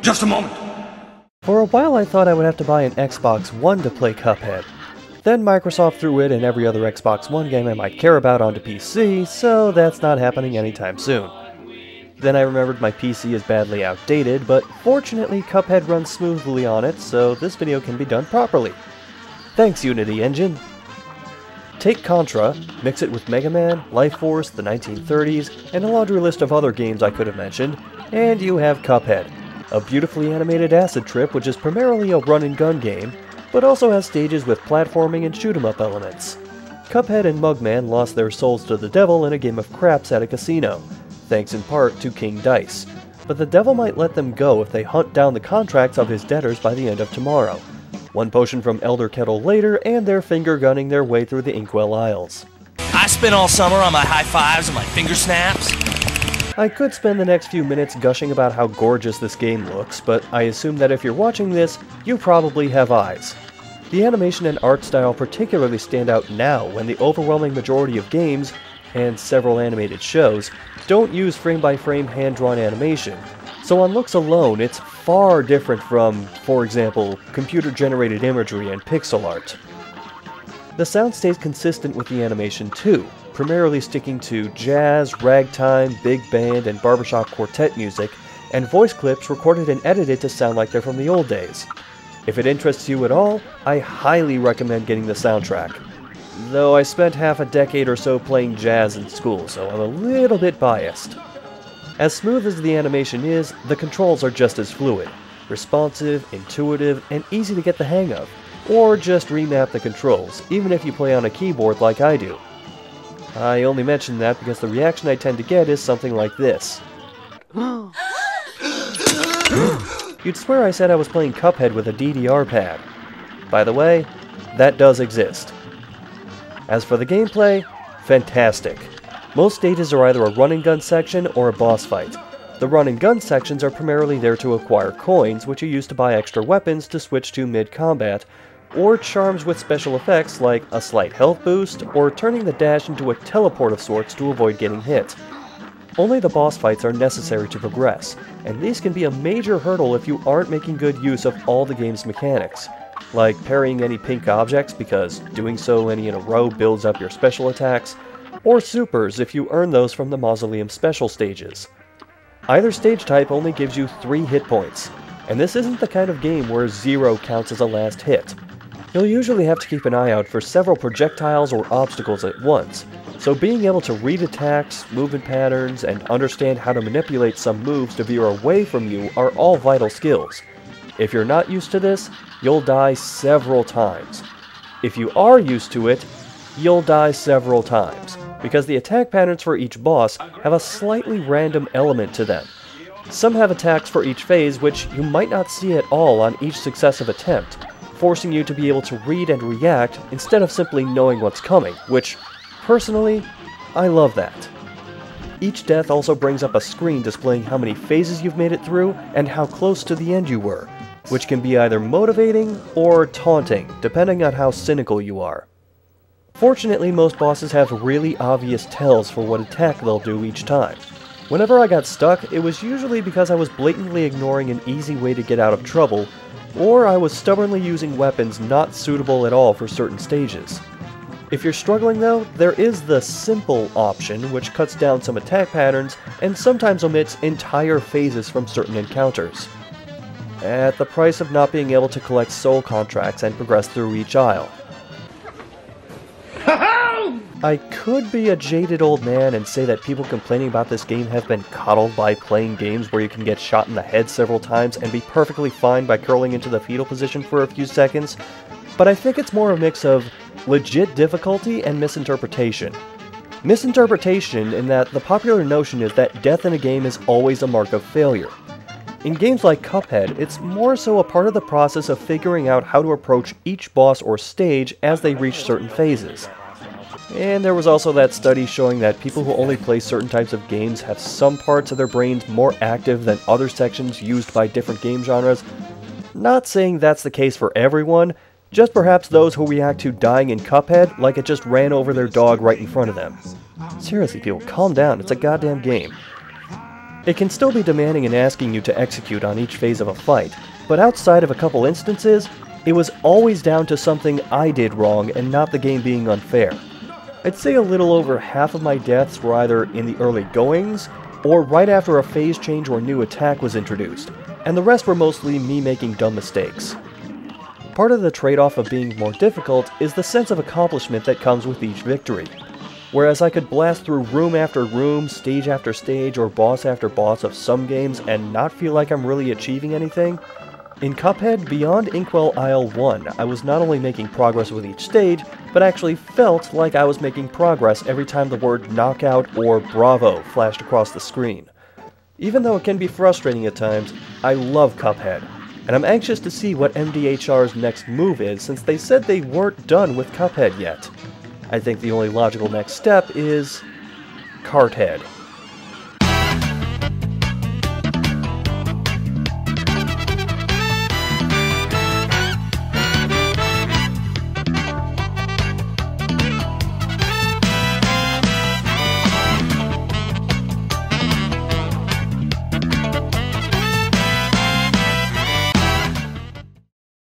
Just a moment. For a while I thought I would have to buy an Xbox One to play Cuphead. Then Microsoft threw it and every other Xbox One game I might care about onto PC, so that's not happening anytime soon. Then I remembered my PC is badly outdated, but fortunately Cuphead runs smoothly on it, so this video can be done properly. Thanks, Unity Engine! Take Contra, mix it with Mega Man, Life Force, the 1930s, and a laundry list of other games I could have mentioned, and you have Cuphead, a beautifully animated acid trip which is primarily a run-and-gun game, but also has stages with platforming and shoot-'em-up elements. Cuphead and Mugman lost their souls to the devil in a game of craps at a casino, thanks in part to King Dice, but the devil might let them go if they hunt down the contracts of his debtors by the end of tomorrow. One potion from Elder Kettle later, and they're finger-gunning their way through the Inkwell Isles. I spent all summer on my high fives and my finger snaps. I could spend the next few minutes gushing about how gorgeous this game looks, but I assume that if you're watching this, you probably have eyes. The animation and art style particularly stand out now when the overwhelming majority of games, and several animated shows, don't use frame-by-frame hand-drawn animation, so on looks alone it's far different from, for example, computer-generated imagery and pixel art. The sound stays consistent with the animation too, primarily sticking to jazz, ragtime, big band, and barbershop quartet music, and voice clips recorded and edited to sound like they're from the old days. If it interests you at all, I highly recommend getting the soundtrack. Though I spent half a decade or so playing jazz in school, so I'm a little bit biased. As smooth as the animation is, the controls are just as fluid, responsive, intuitive, and easy to get the hang of. Or just remap the controls, even if you play on a keyboard like I do. I only mention that because the reaction I tend to get is something like this. You'd swear I said I was playing Cuphead with a DDR pad. By the way, that does exist. As for the gameplay, fantastic. Most stages are either a run-and-gun section or a boss fight. The run-and-gun sections are primarily there to acquire coins, which you use to buy extra weapons to switch to mid-combat, or charms with special effects like a slight health boost, or turning the dash into a teleport of sorts to avoid getting hit. Only the boss fights are necessary to progress, and these can be a major hurdle if you aren't making good use of all the game's mechanics, like parrying any pink objects because doing so any in a row builds up your special attacks, or supers if you earn those from the Mausoleum special stages. Either stage type only gives you 3 hit points, and this isn't the kind of game where 0 counts as a last hit. You'll usually have to keep an eye out for several projectiles or obstacles at once, so being able to read attacks, movement patterns, and understand how to manipulate some moves to veer away from you are all vital skills. If you're not used to this, you'll die several times. If you are used to it, you'll die several times, because the attack patterns for each boss have a slightly random element to them. Some have attacks for each phase which you might not see at all on each successive attempt, forcing you to be able to read and react instead of simply knowing what's coming, which, personally, I love that. Each death also brings up a screen displaying how many phases you've made it through and how close to the end you were, which can be either motivating or taunting, depending on how cynical you are. Fortunately, most bosses have really obvious tells for what attack they'll do each time. Whenever I got stuck, it was usually because I was blatantly ignoring an easy way to get out of trouble, or I was stubbornly using weapons not suitable at all for certain stages. If you're struggling though, there is the simple option, which cuts down some attack patterns and sometimes omits entire phases from certain encounters, at the price of not being able to collect soul contracts and progress through each aisle. I could be a jaded old man and say that people complaining about this game have been coddled by playing games where you can get shot in the head several times and be perfectly fine by curling into the fetal position for a few seconds, but I think it's more a mix of legit difficulty and misinterpretation. Misinterpretation in that the popular notion is that death in a game is always a mark of failure. In games like Cuphead, it's more so a part of the process of figuring out how to approach each boss or stage as they reach certain phases. And there was also that study showing that people who only play certain types of games have some parts of their brains more active than other sections used by different game genres. Not saying that's the case for everyone, just perhaps those who react to dying in Cuphead like it just ran over their dog right in front of them. Seriously people, calm down, it's a goddamn game. It can still be demanding and asking you to execute on each phase of a fight, but outside of a couple instances, it was always down to something I did wrong and not the game being unfair. I'd say a little over half of my deaths were either in the early goings, or right after a phase change or new attack was introduced, and the rest were mostly me making dumb mistakes. Part of the trade-off of being more difficult is the sense of accomplishment that comes with each victory. Whereas I could blast through room after room, stage after stage, or boss after boss of some games and not feel like I'm really achieving anything, in Cuphead Beyond Inkwell Isle 1, I was not only making progress with each stage, but actually felt like I was making progress every time the word knockout or bravo flashed across the screen. Even though it can be frustrating at times, I love Cuphead, and I'm anxious to see what MDHR's next move is since they said they weren't done with Cuphead yet. I think the only logical next step is Carthead.